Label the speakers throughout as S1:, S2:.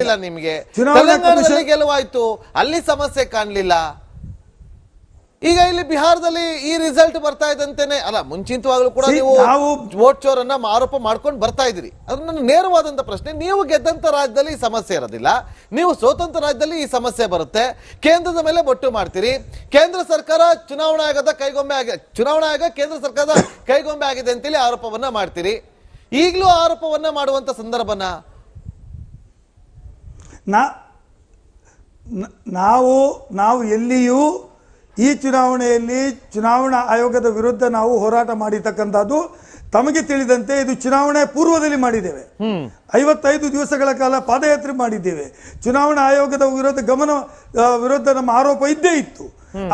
S1: ಕಾಣ್ಲಿಲ್ಲ ನಿಮಗೆ. ತೆಲಂಗಾಣದಲ್ಲಿ ಗೆಲುವಾಯ್ತು, ಅಲ್ಲಿ ಸಮಸ್ಯೆ ಕಾಣ್ಲಿಲ್ಲ. ಈಗ ಇಲ್ಲಿ ಬಿಹಾರದಲ್ಲಿ ಈ ರಿಸಲ್ಟ್ ಬರ್ತಾ ಇದ್ದಂತೆನೆ ಅಲ್ಲ, ಮುಂಚಿತವಾಗ್ಲೂ ಕೂಡ ನೀವು ವೋಟ್ ಚೋರ್ ಅನ್ನ ಆರೋಪ ಮಾಡ್ಕೊಂಡು ಬರ್ತಾ ಇದ್ರಿ. ಅದು ನನ್ನ ನೇರವಾದಂತ ಪ್ರಶ್ನೆ. ನೀವು ಗೆದ್ದಂತ ರಾಜ್ಯದಲ್ಲಿ ಈ ಸಮಸ್ಯೆ ಇರೋದಿಲ್ಲ, ನೀವು ಸೋತಂತ ರಾಜ್ಯದಲ್ಲಿ ಈ ಸಮಸ್ಯೆ ಬರುತ್ತೆ. ಕೇಂದ್ರದ ಮೇಲೆ ಬೊಟ್ಟು ಮಾಡ್ತೀರಿ. ಕೇಂದ್ರ ಸರ್ಕಾರ ಚುನಾವಣಾ ಆಯೋಗದ ಕೈಗೊಂಬೆ ಆಗಿದೆ, ಚುನಾವಣಾ ಆಯೋಗ ಕೇಂದ್ರ ಸರ್ಕಾರದ ಕೈಗೊಂಬೆ ಆಗಿದೆ ಅಂತೇಳಿ ಆರೋಪವನ್ನ ಮಾಡ್ತೀರಿ. ಈಗಲೂ ಆರೋಪವನ್ನ ಮಾಡುವಂತ ಸಂದರ್ಭನ
S2: ನಾವು ಎಲ್ಲಿಯೂ ಈ ಚುನಾವಣೆಯಲ್ಲಿ ಚುನಾವಣಾ ಆಯೋಗದ ವಿರುದ್ಧ ನಾವು ಹೋರಾಟ ಮಾಡಿರ್ತಕ್ಕಂಥದ್ದು ತಮಗೆ ತಿಳಿದಂತೆ ಇದು ಚುನಾವಣೆ ಪೂರ್ವದಲ್ಲಿ ಮಾಡಿದ್ದೇವೆ. 55 ದಿವಸಗಳ ಕಾಲ ಪಾದಯಾತ್ರೆ ಮಾಡಿದ್ದೇವೆ. ಚುನಾವಣಾ ಆಯೋಗದ ವಿರುದ್ಧ ನಮ್ಮ ಆರೋಪ ಇದ್ದೇ ಇತ್ತು.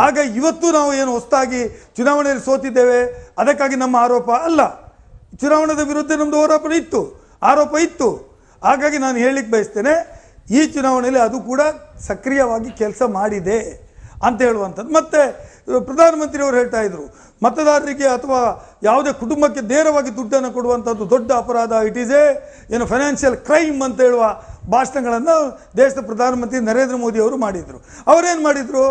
S2: ಆಗ ಇವತ್ತು ನಾವು ಏನು ಹೊಸದಾಗಿ ಚುನಾವಣೆಯಲ್ಲಿ ಸೋತಿದ್ದೇವೆ ಅದಕ್ಕಾಗಿ ನಮ್ಮ ಆರೋಪ ಅಲ್ಲ. ಚುನಾವಣೆಯ ವಿರುದ್ಧ ನಮ್ಮದು ಆರೋಪ ಇತ್ತು. ಹಾಗಾಗಿ ನಾನು ಹೇಳಲಿಕ್ಕೆ ಬಯಸ್ತೇನೆ, ಈ ಚುನಾವಣೆಯಲ್ಲಿ ಅದು ಕೂಡ ಸಕ್ರಿಯವಾಗಿ ಕೆಲಸ ಮಾಡಿದೆ ಅಂತ ಹೇಳುವಂಥದ್ದು. ಮತ್ತೆ ಪ್ರಧಾನಮಂತ್ರಿಯವರು ಹೇಳ್ತಾ ಇದ್ರು, ಮತದಾರರಿಗೆ ಅಥವಾ ಯಾವುದೇ ಕುಟುಂಬಕ್ಕೆ ನೇರವಾಗಿ ದುಡ್ಡನ್ನು ಕೊಡುವಂಥದ್ದು ದೊಡ್ಡ ಅಪರಾಧ, ಇಟ್ ಈಸ್ ಏನು ಫೈನಾನ್ಷಿಯಲ್ ಕ್ರೈಮ್ ಅಂತ ಹೇಳುವ ಭಾಷಣಗಳನ್ನು ದೇಶದ ಪ್ರಧಾನಮಂತ್ರಿ ನರೇಂದ್ರ ಮೋದಿ ಅವರು ಮಾಡಿದರು. ಅವರೇನು ಮಾಡಿದರು,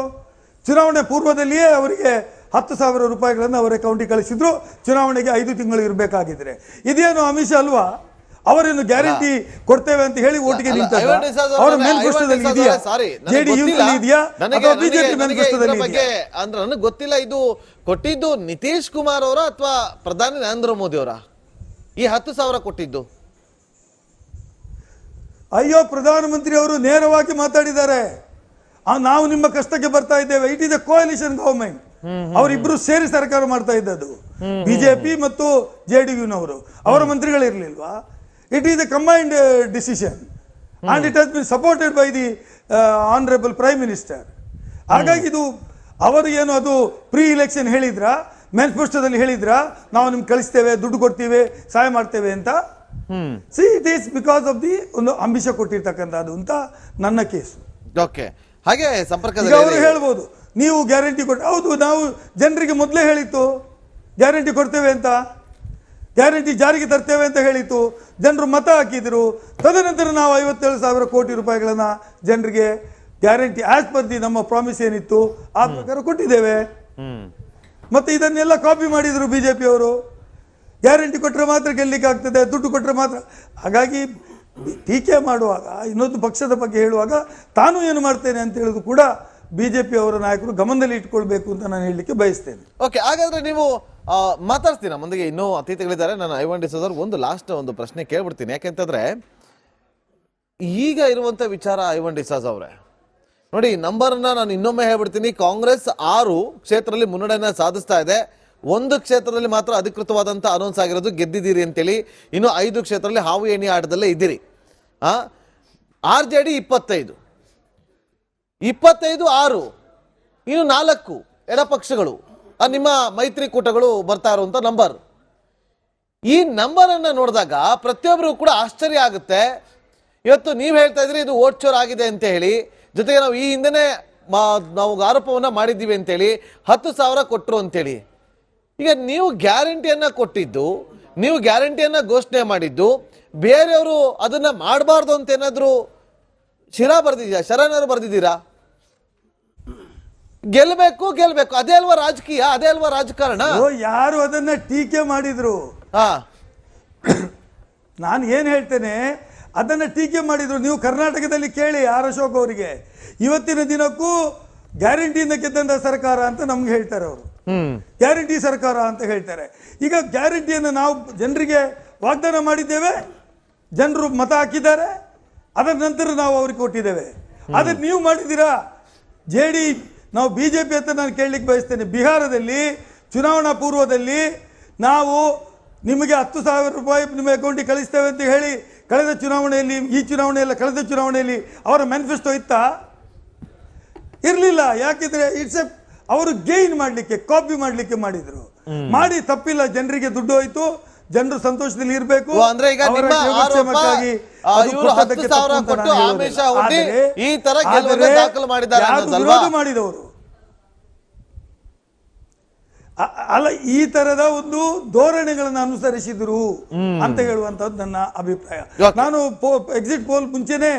S2: ಚುನಾವಣೆ ಪೂರ್ವದಲ್ಲಿಯೇ ಅವರಿಗೆ 10,000 ರೂಪಾಯಿಗಳನ್ನು ಅವರ ಅಕೌಂಟಿಗೆ ಕಳಿಸಿದ್ರು. ಚುನಾವಣೆಗೆ 5 ತಿಂಗಳು ಇರಬೇಕಾಗಿದ್ರೆ ಇದೇನು ಅಮಿತ್ ಶಾ ಅಲ್ವಾ? ಅವರೇನು ಗ್ಯಾರಂಟಿ ಕೊಡ್ತೇವೆ ಅಂತ ಹೇಳಿ ಓಟಿಗೆ ನಿಂತಾಗ ಅವರ ಮೇಲ್ಪೋಸ್ಟದಲ್ಲಿ ಇದೆಯಾ, ಜೆಡಿಯುನಲ್ಲಿ ಇದೆಯಾ ಅಥವಾ ಬಿಜೆಪಿ ಮೇಲ್ಪೋಸ್ಟದಲ್ಲಿ ಇದೆಯಾ
S1: ಅಂದ್ರೆ ನನಗೆ ಗೊತ್ತಿಲ್ಲ. ಇದು ಕೊಟ್ಟಿದ್ದು ನಿತೀಶ್ ಕುಮಾರ್ ಅವರ ಅಥವಾ ಪ್ರಧಾನಿ ನರೇಂದ್ರ ಮೋದಿ ಅವರ ಈ 10,000 ಕೊಟ್ಟಿದ್ದು?
S2: ಅಯ್ಯೋ, ಪ್ರಧಾನಮಂತ್ರಿ ಅವರು ನೇರವಾಗಿ ಮಾತಾಡಿದ್ದಾರೆ. ನಾವು ನಿಮ್ಮ ಕಷ್ಟಕ್ಕೆ ಬರ್ತಾ ಇದ್ದೇವೆ. It is a coalition government. ಅವರಿಬ್ರು ಸೇರಿ ಸರ್ಕಾರ ಮಾಡ್ತಾ ಇದ್ದದ್ದು, ಬಿಜೆಪಿ ಮತ್ತು ಜೆಡಿಯುನವರು. ಅವರ ಮಂತ್ರಿಗಳಿರ್ಲಿಲ್ವಾ? It is a combined decision and it has been supported by the honourable prime minister. ಹಾಗಾಗಿ ಇದು ಅವರು ಏನು ಅದು ಪ್ರೀ ಇಲೆಕ್ಷನ್ ಹೇಳಿದ್ರ, ಮ್ಯಾನಿಫೆಸ್ಟೋದಲ್ಲಿ ಹೇಳಿದ್ರ ನಾವು ನಿಮ್ಗೆ ಕಳಿಸ್ತೇವೆ, ದುಡ್ಡು ಕೊಡ್ತೀವಿ, ಸಹಾಯ ಮಾಡ್ತೇವೆ ಅಂತ? C it is because of the ಒಂದು ಅಂಬಿಷ ಕೊಟ್ಟಿರ್ತಕ್ಕಂಥದ್ದು ಅಂತ ನನ್ನ ಕೇಸು.
S1: ಓಕೆ, ಹಾಗೆ ಸಂಪರ್ಕದಲ್ಲಿ
S2: ಅವರು ಹೇಳ್ಬೋದು ನೀವು ಗ್ಯಾರಂಟಿ ಕೊಟ್ಟು. ಹೌದು, ನಾವು ಜನರಿಗೆ ಮೊದಲೇ ಹೇಳಿತ್ತು ಗ್ಯಾರಂಟಿ ಕೊಡ್ತೇವೆ ಅಂತ, ಗ್ಯಾರಂಟಿ ಜಾರಿಗೆ ತರ್ತೇವೆ ಅಂತ ಹೇಳಿತ್ತು. ಜನರು ಮತ ಹಾಕಿದ್ರು. ತದನಂತರ ನಾವು 57,000 ಕೋಟಿ ರೂಪಾಯಿಗಳನ್ನು ಜನರಿಗೆ ಗ್ಯಾರಂಟಿ ಆಸ್ ಪರ್ ದಿ ನಮ್ಮ ಪ್ರಾಮಿಸ್ ಏನಿತ್ತು ಆ ಪ್ರಕಾರ ಕೊಟ್ಟಿದ್ದೇವೆ. ಮತ್ತೆ ಇದನ್ನೆಲ್ಲ ಕಾಪಿ ಮಾಡಿದ್ರು ಬಿಜೆಪಿ ಅವರು. ಗ್ಯಾರಂಟಿ ಕೊಟ್ಟರೆ ಮಾತ್ರ ಗೆಲ್ಲಿಕ್ಕೆ ಆಗ್ತದೆ, ದುಡ್ಡು ಕೊಟ್ಟರೆ ಮಾತ್ರ. ಹಾಗಾಗಿ ಟೀಕೆ ಮಾಡುವಾಗ, ಇನ್ನೊಂದು ಪಕ್ಷದ ಬಗ್ಗೆ ಹೇಳುವಾಗ ತಾನು ಏನು ಮಾಡ್ತೇನೆ ಅಂತ ಹೇಳೋದು ಕೂಡ ಬಿಜೆಪಿ ಅವರ ನಾಯಕರು ಗಮನದಲ್ಲಿ ಇಟ್ಕೊಳ್ಬೇಕು ಅಂತ ನಾನು ಹೇಳಲಿಕ್ಕೆ ಬಯಸ್ತೇನೆ.
S1: ಓಕೆ, ಹಾಗಾದ್ರೆ ನೀವು ಮಾತಾಡ್ತೀನಿ. ಮುಂದೆ ಇನ್ನೂ ಅತಿಥಿಗಳಿದ್ದಾರೆ. ನಾನು ಐವನ್ ಡಿಸೋಜ ಒಂದು ಲಾಸ್ಟ್ ಒಂದು ಪ್ರಶ್ನೆ ಕೇಳ್ಬಿಡ್ತೀನಿ. ಯಾಕೆಂತಂದ್ರೆ ಈಗ ಇರುವಂತ ವಿಚಾರ ಐವನ್ ಡಿಸೋಜ ಅವರೇ ನೋಡಿ, ನಂಬರ್ನ ನಾನು ಇನ್ನೊಮ್ಮೆ ಹೇಳ್ಬಿಡ್ತೀನಿ. ಕಾಂಗ್ರೆಸ್ 6 ಕ್ಷೇತ್ರದಲ್ಲಿ ಮುನ್ನಡೆಯನ್ನ ಸಾಧಿಸ್ತಾ ಇದೆ. 1 ಕ್ಷೇತ್ರದಲ್ಲಿ ಮಾತ್ರ ಅಧಿಕೃತವಾದಂತ ಅನೌನ್ಸ್ ಆಗಿರೋದು ಗೆದ್ದಿದ್ದೀರಿ ಅಂತೇಳಿ. ಇನ್ನು 5 ಕ್ಷೇತ್ರದಲ್ಲಿ ಹಾವು ಏಣಿ ಆಟದಲ್ಲೇ ಇದ್ದೀರಿ. RJD 25, 6, ಇನ್ನು 4 ಎಡಪಕ್ಷಗಳು, ನಿಮ್ಮ ಮೈತ್ರಿಕೂಟಗಳು ಬರ್ತಾ ಇರುವಂತ ನಂಬರ್. ಈ ನಂಬರ್ ಅನ್ನ ನೋಡಿದಾಗ ಪ್ರತಿಯೊಬ್ಬರು ಕೂಡ ಆಶ್ಚರ್ಯ ಆಗುತ್ತೆ. ಇವತ್ತು ನೀವು ಹೇಳ್ತಾ ಇದ್ರಿ ಇದು ವೋಟ್ ಚೋರ್ ಆಗಿದೆ ಅಂತ ಹೇಳಿ, ಜೊತೆಗೆ ನಾವು ಈ ಹಿಂದೆನೆ ನಾವು ಆರೋಪವನ್ನ ಮಾಡಿದ್ದೀವಿ ಅಂತೇಳಿ 10,000 ಕೊಟ್ಟರು ಅಂತೇಳಿ. ಈಗ ನೀವು ಗ್ಯಾರಂಟಿಯನ್ನ ಕೊಟ್ಟಿದ್ದು, ನೀವು ಗ್ಯಾರಂಟಿಯನ್ನ ಘೋಷಣೆ ಮಾಡಿದ್ದು, ಬೇರೆಯವರು ಅದನ್ನ ಮಾಡಬಾರ್ದು ಅಂತ ಏನಾದ್ರು ಶರನಾರು ಬರ್ದಿದ್ದೀರಾ? ಗೆಲ್ಬೇಕು ಅದೇ ಅಲ್ವಾ ರಾಜಕೀಯ, ಅದೇ ಅಲ್ವಾ ರಾಜಕಾರಣ?
S2: ಯಾರು ಅದನ್ನ ಟೀಕೆ ಮಾಡಿದ್ರು, ನಾನು ಏನ್ ಹೇಳ್ತೇನೆ ಅದನ್ನ ಟೀಕೆ ಮಾಡಿದ್ರು. ನೀವು ಕರ್ನಾಟಕದಲ್ಲಿ ಕೇಳಿ ಆರ್ ಅಶೋಕ್ ಅವರಿಗೆ. ಇವತ್ತಿನ ದಿನಕ್ಕೂ ಗ್ಯಾರಂಟಿಯಿಂದ ಗೆದ್ದಂತ ಸರ್ಕಾರ ಅಂತ ನಮ್ಗೆ ಹೇಳ್ತಾರೆ ಅವರು. ಗ್ಯಾರಂಟಿ ಸರ್ಕಾರ ಅಂತ ಹೇಳ್ತಾರೆ. ಈಗ ಗ್ಯಾರಂಟಿಯನ್ನು ನಾವು ಜನರಿಗೆ ವಾಗ್ದಾನ ಮಾಡಿದ್ದೇವೆ, ಜನರು ಮತ ಹಾಕಿದ್ದಾರೆ, ಅದರ ನಂತರ ನಾವು ಅವ್ರಿಗೆ ಕೊಟ್ಟಿದ್ದೇವೆ. ಅದನ್ನ ನೀವು ಮಾಡಿದ್ದೀರಾ? ನಾವು ಬಿಜೆಪಿ ಅಂತ ನಾನು ಕೇಳಲಿಕ್ಕೆ ಬಯಸ್ತೇನೆ. ಬಿಹಾರದಲ್ಲಿ ಚುನಾವಣಾ ಪೂರ್ವದಲ್ಲಿ ನಾವು ನಿಮಗೆ 10,000 ರೂಪಾಯಿ ನಿಮ್ಮ ಅಕೌಂಟಿಗೆ ಕಳಿಸ್ತೇವೆ ಅಂತ ಹೇಳಿ ಕಳೆದ ಚುನಾವಣೆಯಲ್ಲಿ, ಈ ಚುನಾವಣೆಯಲ್ಲ ಕಳೆದ ಚುನಾವಣೆಯಲ್ಲಿ ಅವರ ಮ್ಯಾನಿಫೆಸ್ಟೋ ಇತ್ತಾ? ಇರಲಿಲ್ಲ. ಯಾಕಿದ್ರೆ ಅವರು ಗೇನ್ ಮಾಡಲಿಕ್ಕೆ, ಕಾಪಿ ಮಾಡಲಿಕ್ಕೆ ಮಾಡಿದ್ರು. ಮಾಡಿ ತಪ್ಪಿಲ್ಲ, ಜನರಿಗೆ ದುಡ್ಡು ಹೋಯ್ತು, ಜನರು ಸಂತೋಷದಲ್ಲಿ ಇರಬೇಕು. ವಿರೋಧ ಮಾಡಿದವರು ಅಲ್ಲ, ಈ ತರದ ಒಂದು ಧೋರಣೆಗಳನ್ನು ಅನುಸರಿಸಿದ್ರು ಅಂತ ಹೇಳುವಂತದ್ದು ನನ್ನ ಅಭಿಪ್ರಾಯ. ನಾನು ಎಕ್ಸಿಟ್ ಪೋಲ್ ಮುಂಚೆನೆ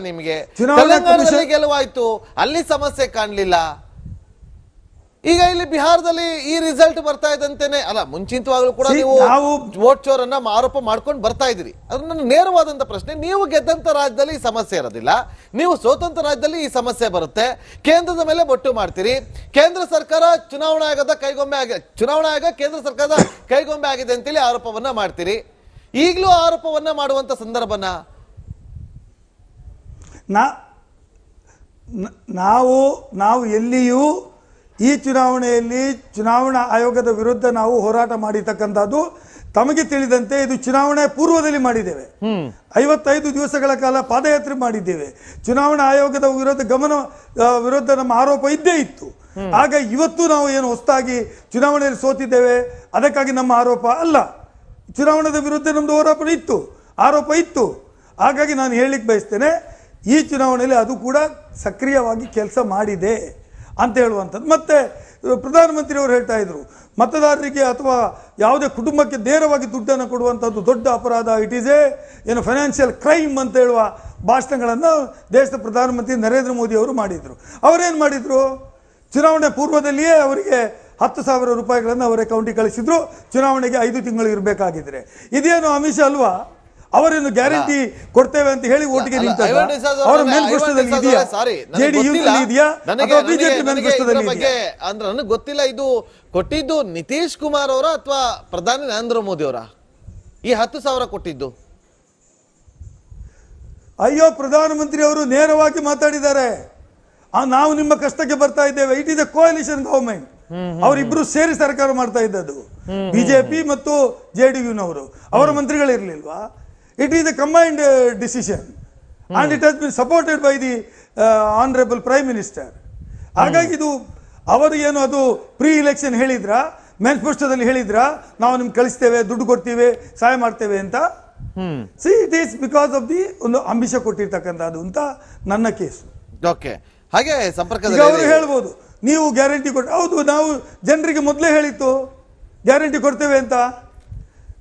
S1: ನಿಮಗೆ
S2: ಚುನಾವಣಾ
S1: ತೆಲಂಗಾಣದಲ್ಲಿ ಗೆಲುವಾಯ್ತು, ಅಲ್ಲಿ ಸಮಸ್ಯೆ ಕಾಣ್ಲಿಲ್ಲ. ಈಗ ಇಲ್ಲಿ ಬಿಹಾರದಲ್ಲಿ ಈ ರಿಸಲ್ಟ್ ಬರ್ತಾ ಇದ್ದಂತೆನೆ, ಅಲ್ಲ ಮುಂಚಿತವಾಗ್ಲೂ ಕೂಡ ನೀವು ವೋಟ್ ಚೋರ್ ಅನ್ನ ಆರೋಪ ಮಾಡ್ಕೊಂಡು ಬರ್ತಾ ಇದ್ರಿ. ಅದು ನನ್ನ ನೇರವಾದಂತ ಪ್ರಶ್ನೆ. ನೀವು ಗೆದ್ದಂತ ರಾಜ್ಯದಲ್ಲಿ ಈ ಸಮಸ್ಯೆ ಇರೋದಿಲ್ಲ, ನೀವು ಸೋತಂತ ರಾಜ್ಯದಲ್ಲಿ ಈ ಸಮಸ್ಯೆ ಬರುತ್ತೆ. ಕೇಂದ್ರದ ಮೇಲೆ ಬೊಟ್ಟು ಮಾಡ್ತೀರಿ. ಕೇಂದ್ರ ಸರ್ಕಾರ ಚುನಾವಣಾ ಆಯೋಗದ ಕೈಗೊಂಬೆ ಆಗಿದೆ, ಚುನಾವಣಾ ಆಯೋಗ ಕೇಂದ್ರ ಸರ್ಕಾರದ ಕೈಗೊಂಬೆ ಆಗಿದೆ ಅಂತೇಳಿ ಆರೋಪವನ್ನ ಮಾಡ್ತೀರಿ. ಈಗಲೂ ಆರೋಪವನ್ನ ಮಾಡುವಂತ ಸಂದರ್ಭನ
S2: ನಾವು ಎಲ್ಲಿಯೂ ಈ ಚುನಾವಣೆಯಲ್ಲಿ ಚುನಾವಣಾ ಆಯೋಗದ ವಿರುದ್ಧ ನಾವು ಹೋರಾಟ ಮಾಡಿರ್ತಕ್ಕಂಥದ್ದು ತಮಗೆ ತಿಳಿದಂತೆ ಇದು ಚುನಾವಣೆ ಪೂರ್ವದಲ್ಲಿ ಮಾಡಿದ್ದೇವೆ. 55 ದಿವಸಗಳ ಕಾಲ ಪಾದಯಾತ್ರೆ ಮಾಡಿದ್ದೇವೆ. ಚುನಾವಣಾ ಆಯೋಗದ ವಿರುದ್ಧ ನಮ್ಮ ಆರೋಪ ಇದ್ದೇ ಇತ್ತು. ಆಗ ಇವತ್ತು ನಾವು ಏನು ಹೊಸದಾಗಿ ಚುನಾವಣೆಯಲ್ಲಿ ಸೋತಿದ್ದೇವೆ ಅದಕ್ಕಾಗಿ ನಮ್ಮ ಆರೋಪ ಅಲ್ಲ. ಚುನಾವಣೆಯ ವಿರುದ್ಧ ನಮ್ಮದು ಆರೋಪ ಇತ್ತು. ಹಾಗಾಗಿ ನಾನು ಹೇಳಲಿಕ್ಕೆ ಬಯಸ್ತೇನೆ, ಈ ಚುನಾವಣೆಯಲ್ಲಿ ಅದು ಕೂಡ ಸಕ್ರಿಯವಾಗಿ ಕೆಲಸ ಮಾಡಿದೆ ಅಂತ ಹೇಳುವಂಥದ್ದು. ಮತ್ತೆ ಪ್ರಧಾನಮಂತ್ರಿಯವರು ಹೇಳ್ತಾ ಇದ್ರು, ಮತದಾರರಿಗೆ ಅಥವಾ ಯಾವುದೇ ಕುಟುಂಬಕ್ಕೆ ನೇರವಾಗಿ ದುಡ್ಡನ್ನು ಕೊಡುವಂಥದ್ದು ದೊಡ್ಡ ಅಪರಾಧ, ಇಟ್ ಈಸ್ ಏನು ಫೈನಾನ್ಷಿಯಲ್ ಕ್ರೈಮ್ ಅಂತ ಹೇಳುವ ಭಾಷಣಗಳನ್ನು ದೇಶದ ಪ್ರಧಾನಮಂತ್ರಿ ನರೇಂದ್ರ ಮೋದಿ ಅವರು ಮಾಡಿದರು. ಅವರೇನು ಮಾಡಿದರು? ಚುನಾವಣೆ ಪೂರ್ವದಲ್ಲಿಯೇ ಅವರಿಗೆ 10,000 ರೂಪಾಯಿಗಳನ್ನು ಅವರ ಅಕೌಂಟಿಗೆ ಕಳಿಸಿದ್ರು. ಚುನಾವಣೆಗೆ 5 ತಿಂಗಳು ಇರಬೇಕಾಗಿದ್ರೆ ಇದೇನು ಅಮಿಷ ಅಲ್ವಾ? ಅವರೇನು ಗ್ಯಾರಂಟಿ ಕೊಡ್ತೇವೆ ಅಂತ ಹೇಳಿ ಓಟಿಗೆ ನಿಂತಾಗ ಅವರ ಮೇಲ್ಪೋಸ್ಟದಲ್ಲಿ ಇದೆಯಾ, ಜೆಡಿಯುನಲ್ಲಿ ಇದೆಯಾ ಅಥವಾ ಬಿಜೆಪಿ ಮೇಲ್ಪೋಸ್ಟದಲ್ಲಿ ಇದೆಯಾ
S1: ಅಂದ್ರೆ ನನಗೆ ಗೊತ್ತಿಲ್ಲ. ಇದು ಕೊಟ್ಟಿದ್ದು ನಿತೀಶ್ ಕುಮಾರ್ ಅವರ ಅಥವಾ ಪ್ರಧಾನಿ ನರೇಂದ್ರ ಮೋದಿ ಅವರ ಈ 10,000 ಕೊಟ್ಟಿದ್ದು?
S2: ಅಯ್ಯೋ, ಪ್ರಧಾನಮಂತ್ರಿ ಅವರು ನೇರವಾಗಿ ಮಾತಾಡಿದ್ದಾರೆ. ನಾವು ನಿಮ್ಮ ಕಷ್ಟಕ್ಕೆ ಬರ್ತಾ ಇದ್ದೇವೆ. It is a coalition government. ಅವರಿಬ್ರು ಸೇರಿ ಸರ್ಕಾರ ಮಾಡ್ತಾ ಇದ್ದದ್ದು, ಬಿಜೆಪಿ ಮತ್ತು ಜೆಡಿಯುನವರು. ಅವರ ಮಂತ್ರಿಗಳಿರ್ಲಿಲ್ವಾ? It is a combined decision and it has been supported by the honourable prime minister. ಹಾಗಾಗಿ ಇದು ಅವರು ಏನು ಅದು ಪ್ರೀ ಇಲೆಕ್ಷನ್ ಹೇಳಿದ್ರ, ಮ್ಯಾನಿಫೆಸ್ಟೋದಲ್ಲಿ ಹೇಳಿದ್ರ ನಾವು ನಿಮ್ಗೆ ಕಳಿಸ್ತೇವೆ, ದುಡ್ಡು ಕೊಡ್ತೀವಿ, ಸಹಾಯ ಮಾಡ್ತೇವೆ ಅಂತ? C it is because of the ಒಂದು ಅಂಬಿಷ ಕೊಟ್ಟಿರ್ತಕ್ಕಂಥದ್ದು ಅಂತ ನನ್ನ ಕೇಸು.
S1: ಓಕೆ, ಹಾಗೆ ಸಂಪರ್ಕದಲ್ಲಿ
S2: ಅವರು ಹೇಳ್ಬೋದು ನೀವು ಗ್ಯಾರಂಟಿ ಕೊಟ್ಟು. ಹೌದು, ನಾವು ಜನರಿಗೆ ಮೊದಲೇ ಹೇಳಿತ್ತು ಗ್ಯಾರಂಟಿ ಕೊಡ್ತೇವೆ ಅಂತ,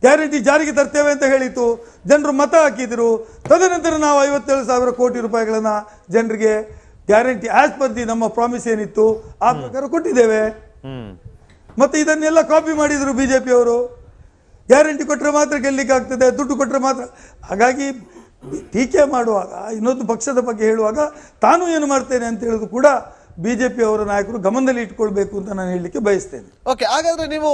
S2: ಗ್ಯಾರಂಟಿ ಜಾರಿಗೆ ತರ್ತೇವೆ ಅಂತ ಹೇಳಿತ್ತು. ಜನರು ಮತ ಹಾಕಿದ್ರು. ತದನಂತರ ನಾವು 57,000 ಕೋಟಿ ರೂಪಾಯಿಗಳನ್ನ ಜನರಿಗೆ ಗ್ಯಾರಂಟಿ ಆಸ್ ಪರ್ ದಿ ನಮ್ಮ ಪ್ರಾಮಿಸ್ ಏನಿತ್ತು ಆ ಪ್ರಕಾರ ಕೊಟ್ಟಿದ್ದೇವೆ. ಮತ್ತೆ ಇದನ್ನೆಲ್ಲ ಕಾಪಿ ಮಾಡಿದ್ರು ಬಿಜೆಪಿ ಅವರು. ಗ್ಯಾರಂಟಿ ಕೊಟ್ಟರೆ ಮಾತ್ರ ಗೆಲ್ಲಿಕ್ಕೆ ಆಗ್ತದೆ, ದುಡ್ಡು ಕೊಟ್ಟರೆ ಮಾತ್ರ. ಹಾಗಾಗಿ ಟೀಕೆ ಮಾಡುವಾಗ, ಇನ್ನೊಂದು ಪಕ್ಷದ ಬಗ್ಗೆ ಹೇಳುವಾಗ ತಾನು ಏನು ಮಾಡ್ತೇನೆ ಅಂತ ಹೇಳೋದು ಕೂಡ ಬಿಜೆಪಿ ಅವರ ನಾಯಕರು ಗಮನದಲ್ಲಿ ಇಟ್ಕೊಳ್ಬೇಕು ಅಂತ ನಾನು ಹೇಳಲಿಕ್ಕೆ ಬಯಸ್ತೇನೆ.
S1: ಓಕೆ, ಹಾಗಾದ್ರೆ ನೀವು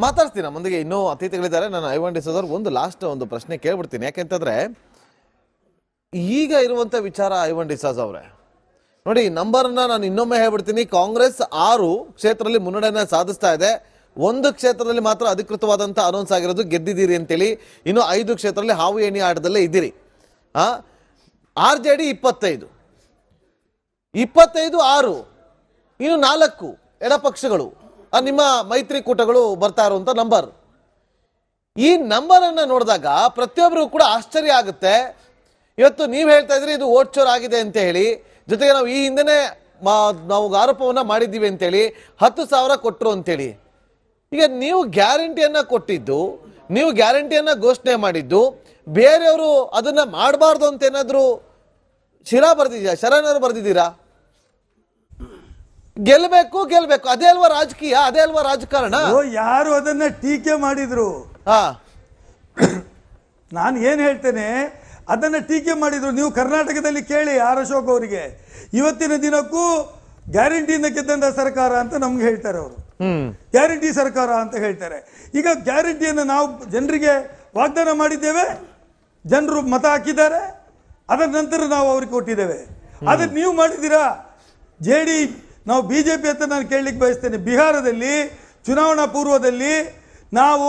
S1: ಮಾತಾಡ್ತೀನಿ. ಮುಂದಿಗೆ ಇನ್ನೂ ಅತಿಥಿಗಳಿದ್ದಾರೆ. ನಾನು ಐವನ್ ಡಿಸೋಜರ್ ಒಂದು ಲಾಸ್ಟ್ ಒಂದು ಪ್ರಶ್ನೆ ಕೇಳ್ಬಿಡ್ತೀನಿ. ಯಾಕೆಂತಂದ್ರೆ ಈಗ ಇರುವಂತ ವಿಚಾರ ಐವನ್ ಡಿಸೋಜ್ ಅವರೇ ನೋಡಿ, ನಂಬರ್ನ ನಾನು ಇನ್ನೊಮ್ಮೆ ಹೇಳ್ಬಿಡ್ತೀನಿ. ಕಾಂಗ್ರೆಸ್ 6 ಕ್ಷೇತ್ರದಲ್ಲಿ ಮುನ್ನಡೆಯನ್ನ ಸಾಧಿಸ್ತಾ ಇದೆ. 1 ಕ್ಷೇತ್ರದಲ್ಲಿ ಮಾತ್ರ ಅಧಿಕೃತವಾದಂತ ಅನೌನ್ಸ್ ಆಗಿರೋದು ಗೆದ್ದಿದ್ದೀರಿ ಅಂತೇಳಿ. ಇನ್ನು 5 ಕ್ಷೇತ್ರದಲ್ಲಿ ಹಾವು ಏಣಿ ಆಟದಲ್ಲೇ ಇದ್ದೀರಿ. RJD 25, 6, ಇನ್ನು 4 ಎಡಪಕ್ಷಗಳು, ನಿಮ್ಮ ಮೈತ್ರಿಕೂಟಗಳು ಬರ್ತಾ ಇರುವಂತ ನಂಬರ್. ಈ ನಂಬರ್ ಅನ್ನ ನೋಡಿದಾಗ ಪ್ರತಿಯೊಬ್ಬರಿಗೂ ಕೂಡ ಆಶ್ಚರ್ಯ ಆಗುತ್ತೆ. ಇವತ್ತು ನೀವು ಹೇಳ್ತಾ ಇದ್ರಿ ಇದು ವೋಟ್ ಚೋರ್ ಆಗಿದೆ ಅಂತ ಹೇಳಿ, ಜೊತೆಗೆ ನಾವು ಈ ಹಿಂದೆನೆ ನಾವು ಆರೋಪವನ್ನ ಮಾಡಿದ್ದೀವಿ ಅಂತೇಳಿ 10,000 ಕೊಟ್ಟರು ಅಂತೇಳಿ. ಈಗ ನೀವು ಗ್ಯಾರಂಟಿಯನ್ನ ಕೊಟ್ಟಿದ್ದು, ನೀವು ಗ್ಯಾರಂಟಿಯನ್ನ ಘೋಷಣೆ ಮಾಡಿದ್ದು, ಬೇರೆಯವರು ಅದನ್ನ ಮಾಡಬಾರ್ದು ಅಂತ ಏನಾದ್ರು ಶರಣರು ಬರ್ದಿದ್ದೀರಾ? ಗೆಲ್ಬೇಕು ಅದೇ ಅಲ್ವಾ ರಾಜಕೀಯ, ಅದೇ ಅಲ್ವಾ ರಾಜಕಾರಣ?
S2: ಯಾರು ಅದನ್ನ ಟೀಕೆ ಮಾಡಿದ್ರು? ನಾನು ಏನ್ ಹೇಳ್ತೇನೆ, ಅದನ್ನ ಟೀಕೆ ಮಾಡಿದ್ರು. ನೀವು ಕರ್ನಾಟಕದಲ್ಲಿ ಕೇಳಿ ಆರ್ ಅಶೋಕ್ ಅವರಿಗೆ. ಇವತ್ತಿನ ದಿನಕ್ಕೂ ಗ್ಯಾರಂಟಿಯಿಂದ ಗೆದ್ದಂತ ಸರ್ಕಾರ ಅಂತ ನಮ್ಗೆ ಹೇಳ್ತಾರೆ ಅವರು. ಗ್ಯಾರಂಟಿ ಸರ್ಕಾರ ಅಂತ ಹೇಳ್ತಾರೆ. ಈಗ ಗ್ಯಾರಂಟಿಯನ್ನು ನಾವು ಜನರಿಗೆ ವಾಗ್ದಾನ ಮಾಡಿದ್ದೇವೆ, ಜನರು ಮತ ಹಾಕಿದ್ದಾರೆ, ಅದರ ನಂತರ ನಾವು ಅವ್ರಿಗೆ ಕೊಟ್ಟಿದ್ದೇವೆ. ಅದನ್ನ ನೀವು ಮಾಡಿದ್ದೀರಾ? ನಾವು ಬಿಜೆಪಿ ಅಂತ ನಾನು ಕೇಳಲಿಕ್ಕೆ ಬಯಸ್ತೇನೆ. ಬಿಹಾರದಲ್ಲಿ ಚುನಾವಣಾ ಪೂರ್ವದಲ್ಲಿ ನಾವು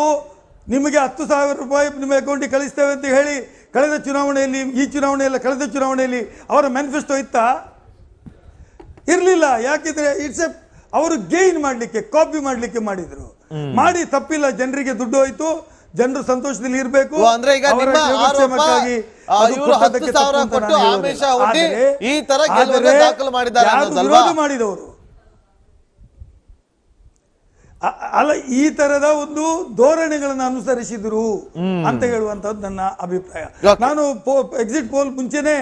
S2: ನಿಮಗೆ 10,000 ರೂಪಾಯಿ ನಿಮ್ಮ ಅಕೌಂಟಿಗೆ ಕಳಿಸ್ತೇವೆ ಅಂತ ಹೇಳಿ ಕಳೆದ ಚುನಾವಣೆಯಲ್ಲಿ, ಈ ಚುನಾವಣೆಯಲ್ಲ ಕಳೆದ ಚುನಾವಣೆಯಲ್ಲಿ ಅವರ ಮ್ಯಾನಿಫೆಸ್ಟೋ ಇತ್ತಾ? ಇರಲಿಲ್ಲ. ಯಾಕಿದ್ರೆ ಅವರು ಗೇನ್ ಮಾಡಲಿಕ್ಕೆ, ಕಾಪಿ ಮಾಡಲಿಕ್ಕೆ ಮಾಡಿದ್ರು. ಮಾಡಿ ತಪ್ಪಿಲ್ಲ. ಜನರಿಗೆ ದುಡ್ಡು ಹೋಯ್ತು, ಜನರು ಸಂತೋಷದಲ್ಲಿ ಇರಬೇಕು.
S1: ಅಂದ್ರೆ ಈಗ
S2: ವಿರೋಧ ಮಾಡಿದವರು ಅಲ್ಲ, ಈ ತರದ ಒಂದು ಧೋರಣೆಗಳನ್ನು ಅನುಸರಿಸಿದ್ರು ಅಂತ ಹೇಳುವಂತದ್ದು ನನ್ನ ಅಭಿಪ್ರಾಯ. ನಾನು ಎಕ್ಸಿಟ್ ಪೋಲ್ ಮುಂಚೆನೆ